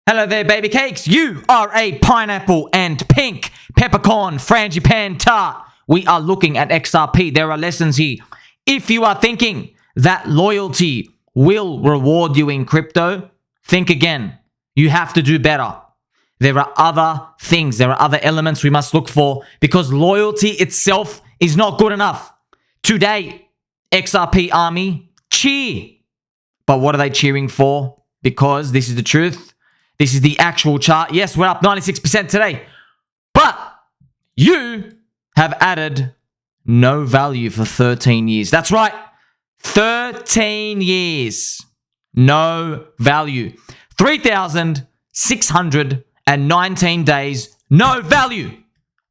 Hello there, baby cakes. You are a pineapple and pink peppercorn frangipane tart. We are looking at XRP. There are lessons here. If you are thinking that loyalty will reward you in crypto, think again. You have to do better. There are other things, there are other elements we must look for because loyalty itself is not good enough. Today, XRP Army cheer. But what are they cheering for? Because this is the truth. This is the actual chart. Yes, we're up 96% today. But you have added no value for 13 years. That's right. 13 years. No value. 3,619 days. No value.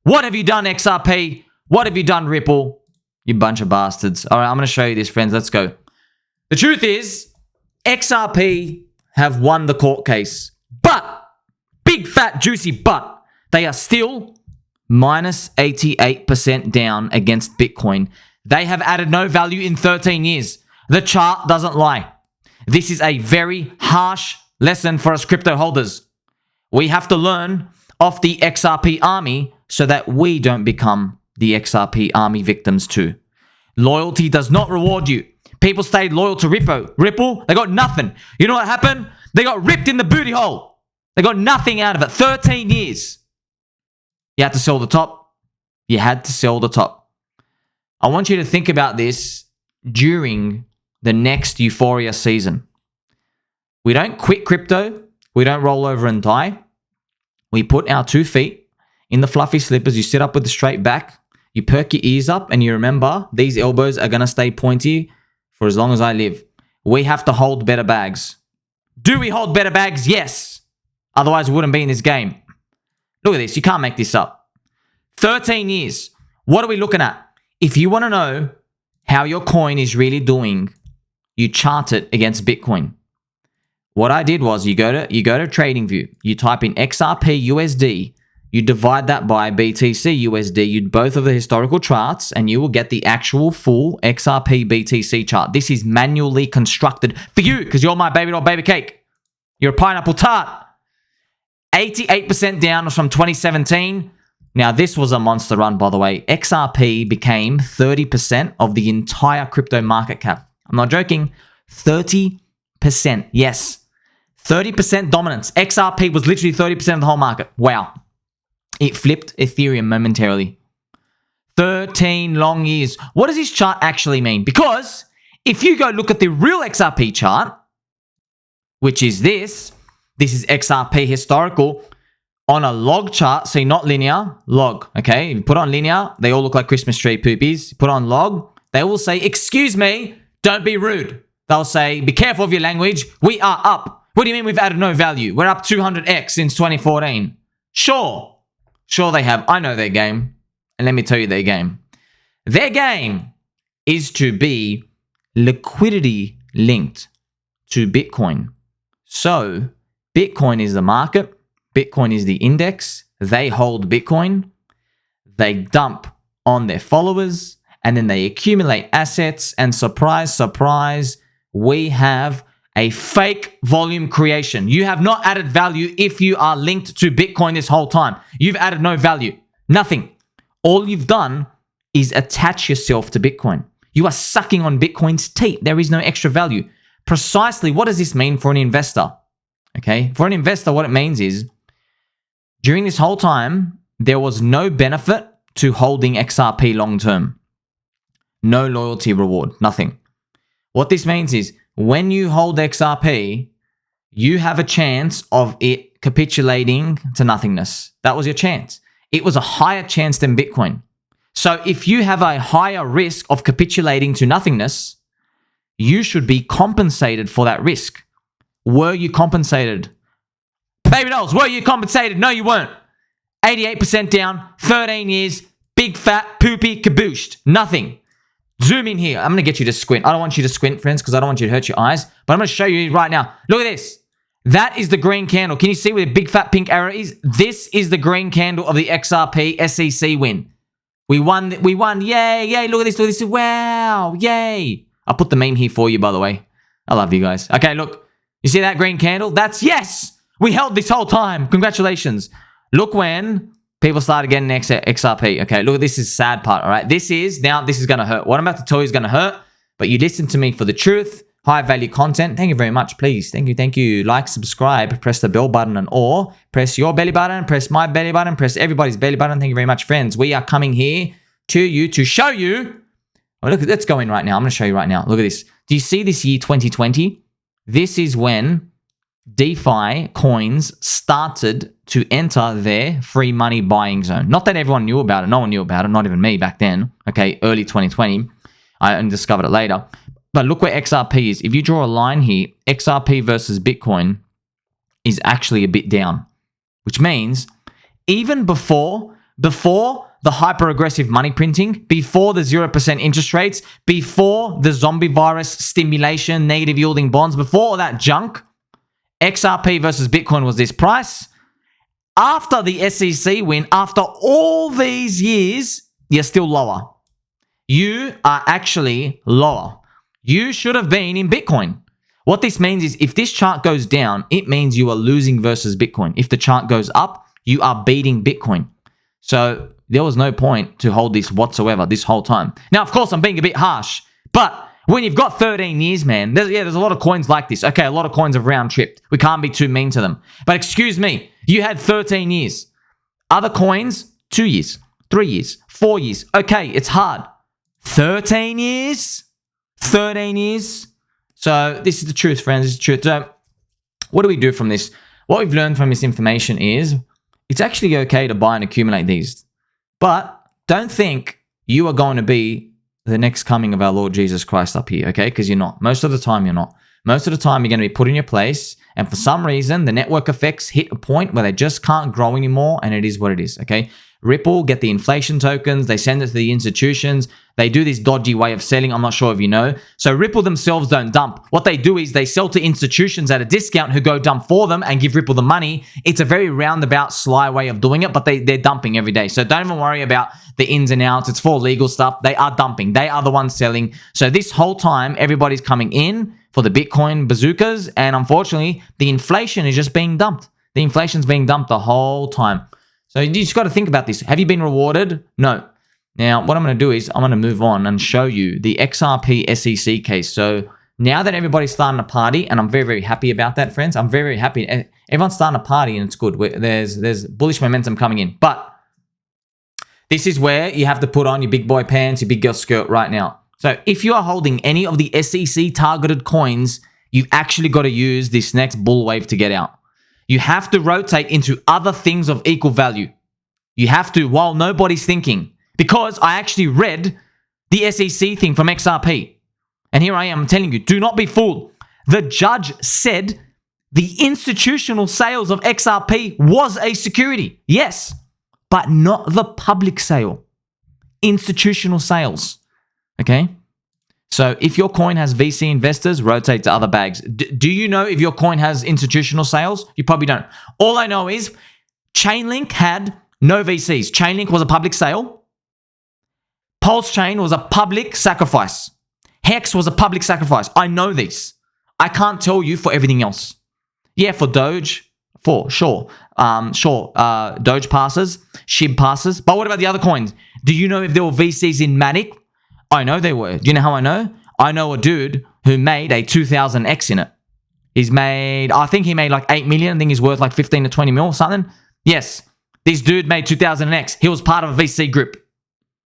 What have you done, XRP? What have you done, Ripple? You bunch of bastards. All right, I'm going to show you this, friends. Let's go. The truth is, XRP have won the court case. But, big fat juicy but, they are still minus 88% down against Bitcoin. They have added no value in 13 years. The chart doesn't lie. This is a very harsh lesson for us crypto holders. We have to learn off the XRP army so that we don't become the XRP army victims too. Loyalty does not reward you. People stayed loyal to Ripple, they got nothing. You know what happened? They got ripped in the booty hole. They got nothing out of it. 13 years. You had to sell the top. You had to sell the top. I want you to think about this during the next euphoria season. We don't quit crypto. We don't roll over and die. We put our 2 feet in the fluffy slippers. You sit up with the straight back. You perk your ears up and you remember these elbows are going to stay pointy for as long as I live. We have to hold better bags. Do we hold better bags? Yes. Otherwise, we wouldn't be in this game. Look at this. You can't make this up. 13 years. What are we looking at? If you want to know how your coin is really doing, you chart it against Bitcoin. What I did was you go to TradingView. You type in XRP USD. You divide that by BTC USD. You do both of the historical charts, and you will get the actual full XRP BTC chart. This is manually constructed for you because you're my baby doll baby cake. You're a pineapple tart. 88% down from 2017. Now, this was a monster run, by the way. XRP became 30% of the entire crypto market cap. I'm not joking. 30%. Yes. 30% dominance. XRP was literally 30% of the whole market. Wow. It flipped Ethereum momentarily. 13 long years. What does this chart actually mean? Because if you go look at the real XRP chart, which is this is XRP historical on a log chart. See, not linear, log, okay? If you put on linear, they all look like Christmas tree poopies. Put on log, they will say, excuse me, don't be rude. They'll say, be careful of your language. We are up. What do you mean we've added no value? We're up 200x since 2014. Sure they have. I know their game. And let me tell you their game. Their game is to be liquidity linked to Bitcoin. So Bitcoin is the market. Bitcoin is the index. They hold Bitcoin. They dump on their followers. And then they accumulate assets. And surprise, surprise, we have a fake volume creation. You have not added value if you are linked to Bitcoin this whole time. You've added no value. Nothing. All you've done is attach yourself to Bitcoin. You are sucking on Bitcoin's teat. There is no extra value. Precisely, what does this mean for an investor? Okay, for an investor, what it means is during this whole time, there was no benefit to holding XRP long term. No loyalty reward, nothing. What this means is when you hold XRP, you have a chance of it capitulating to nothingness. That was your chance. It was a higher chance than Bitcoin. So if you have a higher risk of capitulating to nothingness, you should be compensated for that risk. Were you compensated? Baby dolls, were you compensated? No, you weren't. 88% down, 13 years, big fat poopy cabooshed. Nothing. Zoom in here. I'm going to get you to squint. I don't want you to squint, friends, because I don't want you to hurt your eyes. But I'm going to show you right now. Look at this. That is the green candle. Can you see where the big fat pink arrow is? This is the green candle of the XRP SEC win. We won. Yay, yay. Look at this. Look at this. Wow. Yay. I'll put the meme here for you, by the way. I love you guys. Okay, look. You see that green candle? That's yes. We held this whole time. Congratulations. Look when people started getting XRP. Okay, look, this is sad part, all right? This is going to hurt. What I'm about to tell you is going to hurt, but you listen to me for the truth. High value content. Thank you very much. Please. Thank you. Like, subscribe, press the bell button or press your belly button, press my belly button, press everybody's belly button. Thank you very much, friends. We are coming here to you to show you. Oh, look, let's go in right now. I'm going to show you right now. Look at this. Do you see this year 2020? This is when DeFi coins started to enter their free money buying zone. Not that everyone knew about it. No one knew about it. Not even me back then. Okay, early 2020. I only discovered it later. But look where XRP is. If you draw a line here, XRP versus Bitcoin is actually a bit down, which means even before the hyper-aggressive money printing, before the 0% interest rates, before the zombie virus stimulation, negative yielding bonds, before all that junk, XRP versus Bitcoin was this price. After the SEC win, after all these years, you're still lower. You are actually lower. You should have been in Bitcoin. What this means is if this chart goes down, it means you are losing versus Bitcoin. If the chart goes up, you are beating Bitcoin. So there was no point to hold this whatsoever this whole time. Now, of course, I'm being a bit harsh, but when you've got 13 years, man, there's a lot of coins like this. Okay, a lot of coins have round tripped. We can't be too mean to them. But excuse me, you had 13 years. Other coins, 2 years, 3 years, 4 years. Okay, it's hard. 13 years? 13 years. So this is the truth, friends. This is the truth. So what do we do from this? What we've learned from this information is it's actually okay to buy and accumulate these. But don't think you are going to be the next coming of our Lord Jesus Christ up here, okay? Because you're not. Most of the time, you're not. Most of the time, you're going to be put in your place. And for some reason, the network effects hit a point where they just can't grow anymore. And it is what it is, okay? Ripple get the inflation tokens. They send it to the institutions. They do this dodgy way of selling. I'm not sure if you know. So Ripple themselves don't dump. What they do is they sell to institutions at a discount who go dump for them and give Ripple the money. It's a very roundabout, sly way of doing it, but they're dumping every day. So don't even worry about the ins and outs. It's for legal stuff. They are dumping. They are the ones selling. So this whole time, everybody's coming in for the Bitcoin bazookas. And unfortunately, the inflation is just being dumped. The inflation's being dumped the whole time. So you just got to think about this. Have you been rewarded? No. Now, what I'm going to do is I'm going to move on and show you the XRP SEC case. So now that everybody's starting to party, and I'm very, very happy about that, friends. I'm very, very happy. Everyone's starting to party and it's good. There's bullish momentum coming in. But this is where you have to put on your big boy pants, your big girl skirt right now. So if you are holding any of the SEC targeted coins, you've actually got to use this next bull wave to get out. You have to rotate into other things of equal value. You have to while nobody's thinking. Because I actually read the SEC thing from XRP. And here I am telling you, do not be fooled. The judge said the institutional sales of XRP was a security. Yes, but not the public sale. Institutional sales. Okay? So if your coin has VC investors, rotate to other bags. Do you know if your coin has institutional sales? You probably don't. All I know is Chainlink had no VCs. Chainlink was a public sale. PulseChain was a public sacrifice. Hex was a public sacrifice. I know this. I can't tell you for everything else. Yeah, for Doge, for sure. Doge passes, SHIB passes. But what about the other coins? Do you know if there were VCs in Matic? I know they were. Do you know how I know? I know a dude who made a 2000X in it. I think he made like 8 million. I think he's worth like 15 to 20 mil or something. Yes, this dude made 2000X. He was part of a VC group.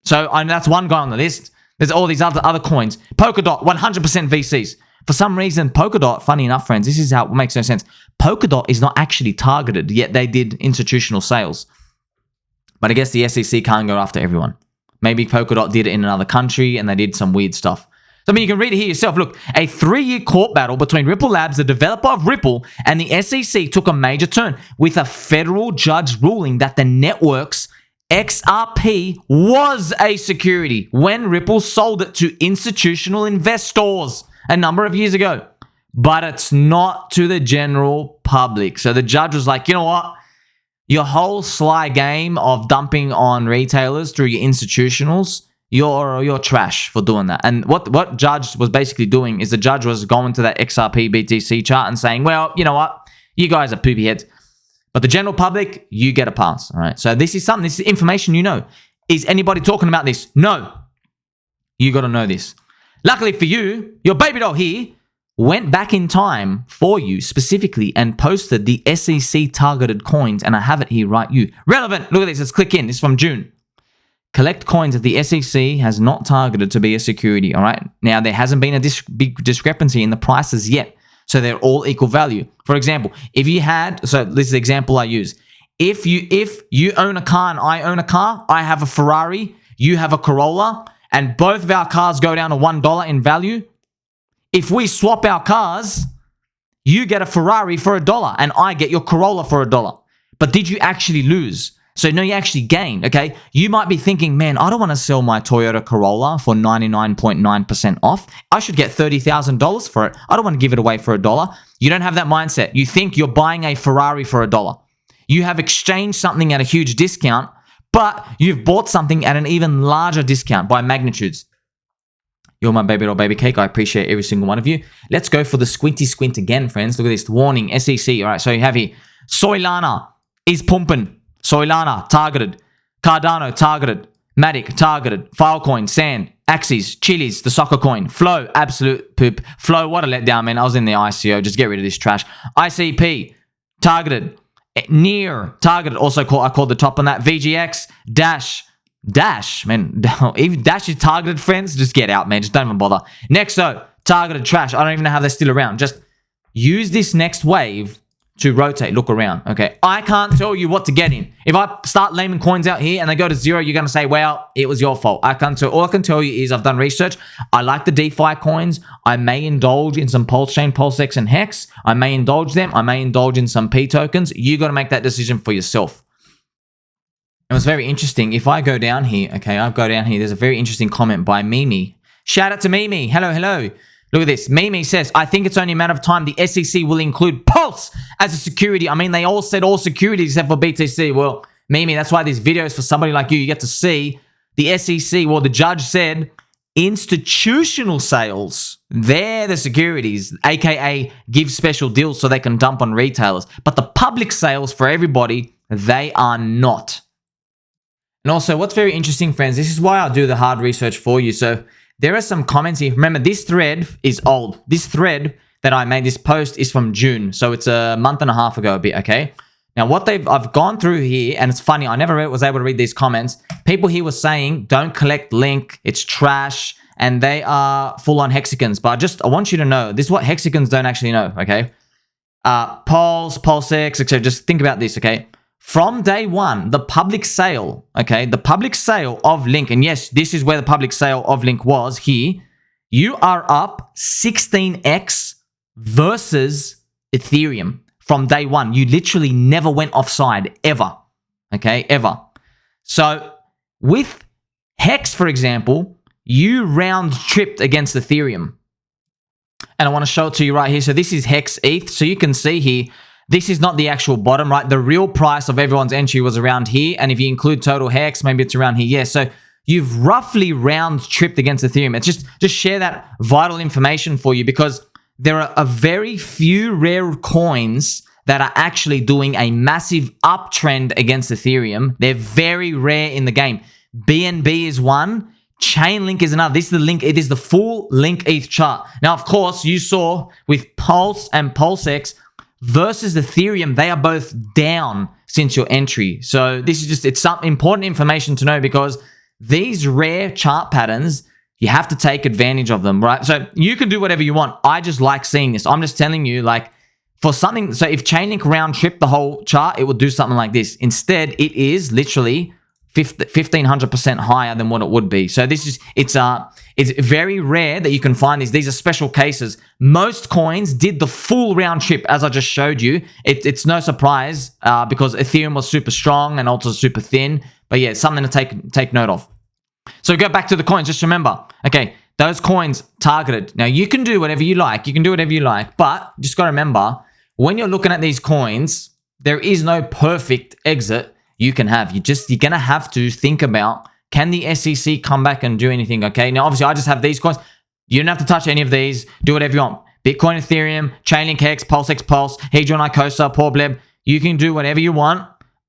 So that's one guy on the list. There's all these other coins. Polkadot, 100% VCs. For some reason, Polkadot, funny enough, friends, this is how it makes no sense. Polkadot is not actually targeted, yet they did institutional sales. But I guess the SEC can't go after everyone. Maybe Polkadot did it in another country and they did some weird stuff. So, I mean, you can read it here yourself. Look, a 3-year court battle between Ripple Labs, the developer of Ripple, and the SEC took a major turn with a federal judge ruling that the network's XRP was a security when Ripple sold it to institutional investors a number of years ago. But it's not to the general public. So the judge was like, you know what? Your whole sly game of dumping on retailers through your institutionals, you're trash for doing that. And what judge was basically doing is the judge was going to that XRP BTC chart and saying, well, you know what? You guys are poopy heads. But the general public, you get a pass. All right. So this is information you know. Is anybody talking about this? No. You got to know this. Luckily for you, your baby doll here went back in time for you specifically and posted the SEC targeted coins, and I have it here right you. Relevant. Look at this. Let's click in. This is from June. Collect coins that the SEC has not targeted to be a security. All right. Now, there hasn't been a big discrepancy in the prices yet. So they're all equal value. For example, if you had, so this is the example I use. If you own a car and I own a car, I have a Ferrari, you have a Corolla, and both of our cars go down to $1 in value. If we swap our cars, you get a Ferrari for $1 and I get your Corolla for $1. But did you actually lose? So no, you actually gained, okay? You might be thinking, man, I don't want to sell my Toyota Corolla for 99.9% off. I should get $30,000 for it. I don't want to give it away for $1. You don't have that mindset. You think you're buying a Ferrari for $1. You have exchanged something at a huge discount, but you've bought something at an even larger discount by magnitudes. You're my baby doll baby cake. I appreciate every single one of you. Let's go for the squinty squint again, friends. Look at this. Warning, SEC. All right, so you have here, Solana is pumping. Solana, targeted. Cardano, targeted. Matic, targeted. Filecoin, Sand, Axis, Chiliz, the soccer coin. Flow, absolute poop. Flow, what a letdown, man. I was in the ICO. Just get rid of this trash. ICP, targeted. Near, targeted. Also, I called the top on that. VGX, Dash, man. Even Dash is targeted, friends. Just get out, man. Just don't even bother. Nexo, targeted trash. I don't even know how they're still around. Just use this next wave to rotate. Look around. Okay. I can't tell you what to get in. If I start laming coins out here and they go to zero, you're going to say, well, it was your fault. I can't tell. All I can tell you is I've done research. I like the DeFi coins. I may indulge in some PulseChain, PulseX, and Hex. I may indulge them. I may indulge in some P tokens. You got to make that decision for yourself. It was very interesting. If I go down here, okay, I'll go down here. There's a very interesting comment by Mimi. Shout out to Mimi. Hello, hello. Look at this. Mimi says, I think it's only a matter of time the SEC will include Pulse as a security. I mean, they all said all securities except for BTC. Well, Mimi, that's why these videos for somebody like you get to see the SEC. Well, the judge said institutional sales, they're the securities, aka give special deals so they can dump on retailers. But the public sales for everybody, they are not. And also, what's very interesting, friends, this is why I do the hard research for you. So there are some comments here. Remember, this thread is old. This thread that I made, this post, is from June. So it's a month and a half ago a bit, okay? Now, I've gone through here, and it's funny. I never was able to read these comments. People here were saying, don't collect Link. It's trash. And they are full-on hexagons. But I want you to know, this is what hexagons don't actually know, okay? Pulse, PulseX, etc. Just think about this, okay? From day one, the public sale, okay, the public sale of Link, and yes, this is where the public sale of Link was here, you are up 16x versus Ethereum from day one. You literally never went offside, ever, okay, ever. So with Hex, for example, you round-tripped against Ethereum. And I want to show it to you right here. So this is Hex ETH, so you can see here, this is not the actual bottom, right? The real price of everyone's entry was around here. And if you include total Hex, maybe it's around here. Yeah, so you've roughly round-tripped against Ethereum. It's just share that vital information for you because there are a very few rare coins that are actually doing a massive uptrend against Ethereum. They're very rare in the game. BNB is one. Chainlink is another. This is the Link. It is the full Link ETH chart. Now, of course, you saw with Pulse and PulseX, versus Ethereum, they are both down since your entry. So this is it's some important information to know because these rare chart patterns, you have to take advantage of them, right? So you can do whatever you want. I just like seeing this. I'm just telling you, like, for something, so if Chainlink round trip the whole chart, it would do something like this. Instead, it is literally 1,500% higher than what it would be. So this is, it's very rare that you can find these. These are special cases. Most coins did the full round trip, as I just showed you. It's no surprise because Ethereum was super strong and also super thin. But yeah, it's something to take note of. So go back to the coins. Just remember, okay, those coins targeted. Now you can do whatever you like. You can do whatever you like, but just got to remember when you're looking at these coins, there is no perfect exit you can have. You're going to have to think about, can the SEC come back and do anything, okay? Now, obviously, I just have these coins. You don't have to touch any of these. Do whatever you want. Bitcoin, Ethereum, Chainlink X, PulseX Pulse, Hedron, Icosa, Porbleb. You can do whatever you want.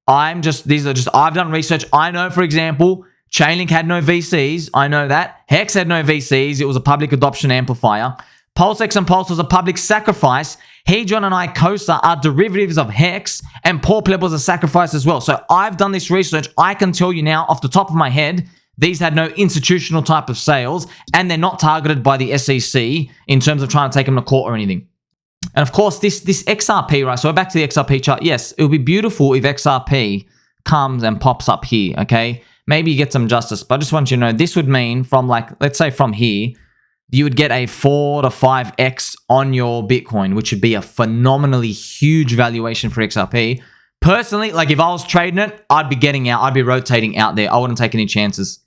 I've done research. I know, for example, Chainlink had no VCs. I know that. Hex had no VCs. It was a public adoption amplifier. PulseX and Pulse was a public sacrifice. Hedron and Icosa are derivatives of Hex, and Porbleb was a sacrifice as well. So I've done this research. I can tell you now off the top of my head, these had no institutional type of sales, and they're not targeted by the SEC in terms of trying to take them to court or anything. And of course, this XRP, right? So we're back to the XRP chart. Yes, it would be beautiful if XRP comes and pops up here, okay? Maybe you get some justice, but I just want you to know this would mean from let's say from here, you would get a 4 to 5x on your Bitcoin, which would be a phenomenally huge valuation for XRP. Personally, if I was trading it, I'd be getting out. I'd be rotating out there. I wouldn't take any chances.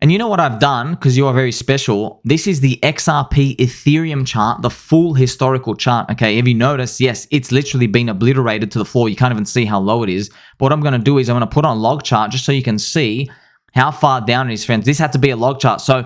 And you know what I've done, because you are very special? This is the XRP Ethereum chart, the full historical chart. Okay, if you notice, yes, it's literally been obliterated to the floor. You can't even see how low it is. But what I'm going to do is I'm going to put on a log chart just so you can see how far down it is, friends. This had to be a log chart. So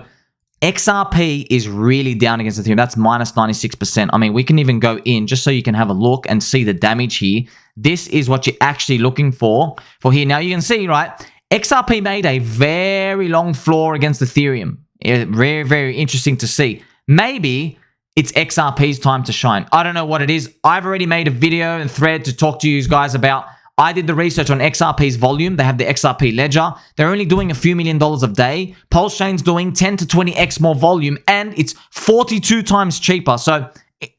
XRP is really down against Ethereum. That's minus 96%. I mean, we can even go in just so you can have a look and see the damage here. This is what you're actually looking for here. Now you can see, right? XRP made a very long floor against Ethereum. Very, very interesting to see. Maybe it's XRP's time to shine. I don't know what it is. I've already made a video and thread to talk to you guys about. I did the research on XRP's volume. They have the XRP ledger. They're only doing a few $1 million a day. PulseChain's doing 10 to 20x more volume, and it's 42 times cheaper. So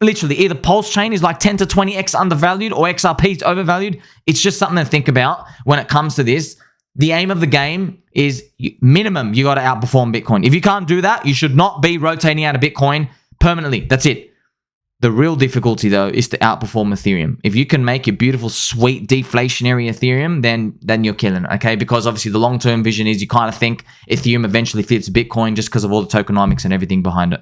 literally, either PulseChain is 10 to 20x undervalued or XRP is overvalued. It's just something to think about when it comes to this. The aim of the game is minimum, you got to outperform Bitcoin. If you can't do that, you should not be rotating out of Bitcoin permanently. That's it. The real difficulty, though, is to outperform Ethereum. If you can make your beautiful, sweet, deflationary Ethereum, then you're killing it, okay? Because obviously the long-term vision is you kind of think Ethereum eventually fits Bitcoin just because of all the tokenomics and everything behind it.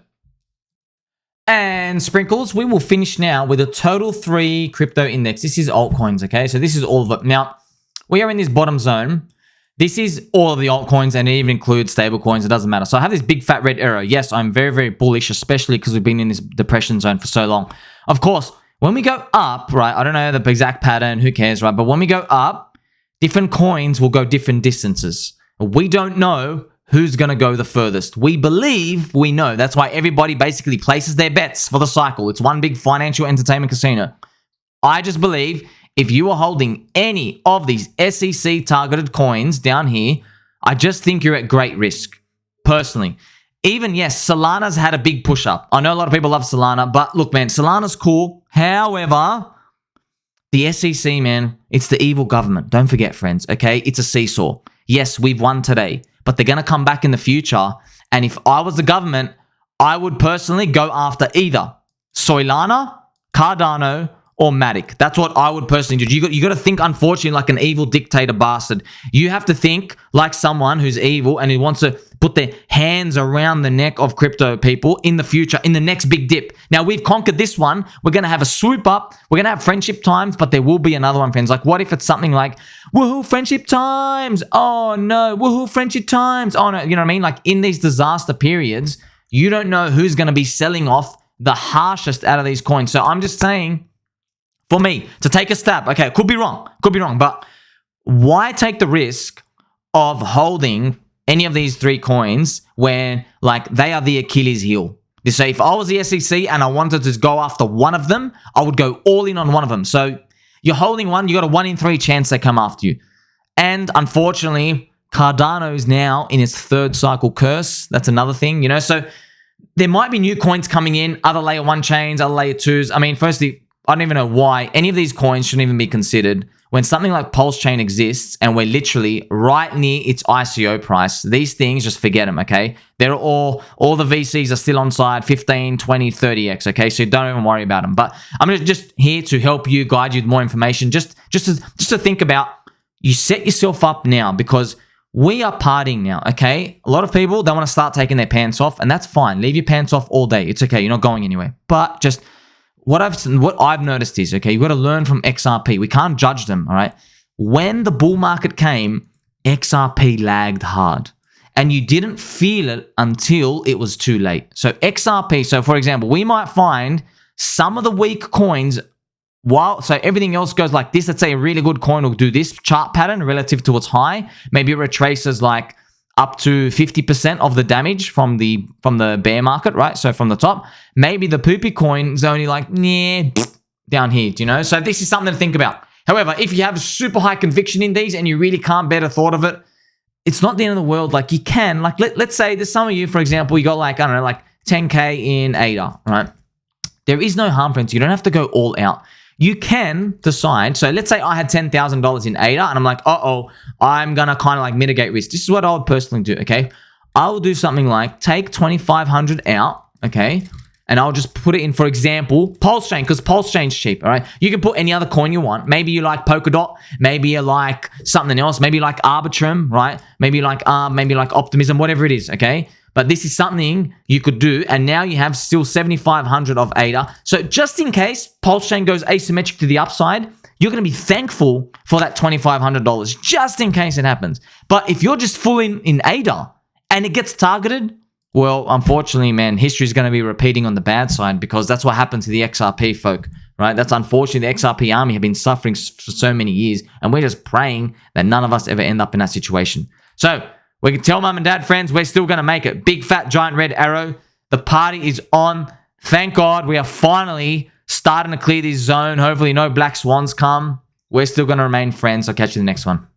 And sprinkles, we will finish now with a total 3 crypto index. This is altcoins, okay? So this is all of it. Now, we are in this bottom zone. This is all of the altcoins, and it even includes stable coins. It doesn't matter. So I have this big fat red arrow. Yes, I'm very, very bullish, especially because we've been in this depression zone for so long. Of course, when we go up, right, I don't know the exact pattern, who cares, right? But when we go up, different coins will go different distances. We don't know who's going to go the furthest. We believe we know. That's why everybody basically places their bets for the cycle. It's one big financial entertainment casino. I just believe if you are holding any of these SEC targeted coins down here, I just think you're at great risk, personally. Even, yes, Solana's had a big push up. I know a lot of people love Solana, but look, man, Solana's cool. However, the SEC, man, it's the evil government. Don't forget, friends, okay? It's a seesaw. Yes, we've won today, but they're going to come back in the future. And if I was the government, I would personally go after either Solana, Cardano, or Matic. That's what I would personally do. You got to think, unfortunately, like an evil dictator bastard. You have to think like someone who's evil and who wants to put their hands around the neck of crypto people in the future, in the next big dip. Now, we've conquered this one. We're going to have a swoop up. We're going to have friendship times, but there will be another one, friends. Like, what if it's something like, woohoo, friendship times. Oh, no. Woohoo, friendship times. Oh, no. You know what I mean? Like, in these disaster periods, you don't know who's going to be selling off the harshest out of these coins. So I'm just saying, for me to take a stab, okay, could be wrong, but why take the risk of holding any of these 3 coins when, like, they are the Achilles heel? You say, if I was the SEC and I wanted to go after one of them, I would go all in on one of them. So you're holding one, you got a 1 in 3 chance they come after you. And unfortunately, Cardano is now in its 3rd cycle curse. That's another thing, you know. So there might be new coins coming in, other layer 1 chains, other layer 2s. I mean, firstly, I don't even know why any of these coins shouldn't even be considered when something like PulseChain exists and we're literally right near its ICO price. These things, just forget them, okay? They're all the VCs are still on side, 15, 20, 30x, okay? So don't even worry about them. But I'm just here to help you, guide you with more information. Just to think about, you set yourself up now because we are partying now, okay? A lot of people, they want to start taking their pants off, and that's fine. Leave your pants off all day. It's okay. You're not going anywhere. But just what I've noticed is, okay, you've got to learn from XRP. We can't judge them, all right? When the bull market came, XRP lagged hard. and you didn't feel it until it was too late. So XRP, so for example, we might find some of the weak coins, so everything else goes like this. Let's say a really good coin will do this chart pattern relative to its high. Maybe it retraces like up to 50% of the damage from the bear market, right? So from the top, maybe the poopy coin is only like, down here, do you know? So this is something to think about. However, if you have super high conviction in these and you really can't bear the thought of it, it's not the end of the world. Like you can, like let's say there's some of you, for example, you got like, I don't know, like 10K in ADA, right? There is no harm, friends. You don't have to go all out. You can decide. So let's say I had $10,000 in ADA and I'm like, I'm going to kind of like mitigate risk. This is what I would personally do, okay? I will do something like take 2,500 out, okay? And I'll just put it in, for example, PulseChain, because PulseChain's cheap, all right? You can put any other coin you want. Maybe you like Polkadot. Maybe you like something else. Maybe you like Arbitrum, right? Maybe you like ARM, maybe you like Optimism, whatever it is, okay? But this is something you could do, and now you have still 7,500 of ADA. So just in case PulseChain goes asymmetric to the upside, you're going to be thankful for that $2,500, just in case it happens. But if you're just full in ADA and it gets targeted, well, unfortunately, man, history is going to be repeating on the bad side, because that's what happened to the XRP folk, right? That's unfortunately, the XRP army have been suffering for so many years, and we're just praying that none of us ever end up in that situation. So we can tell mum and dad, friends, we're still going to make it. Big fat giant red arrow. The party is on. Thank God we are finally starting to clear this zone. Hopefully no black swans come. We're still going to remain friends. I'll catch you in the next one.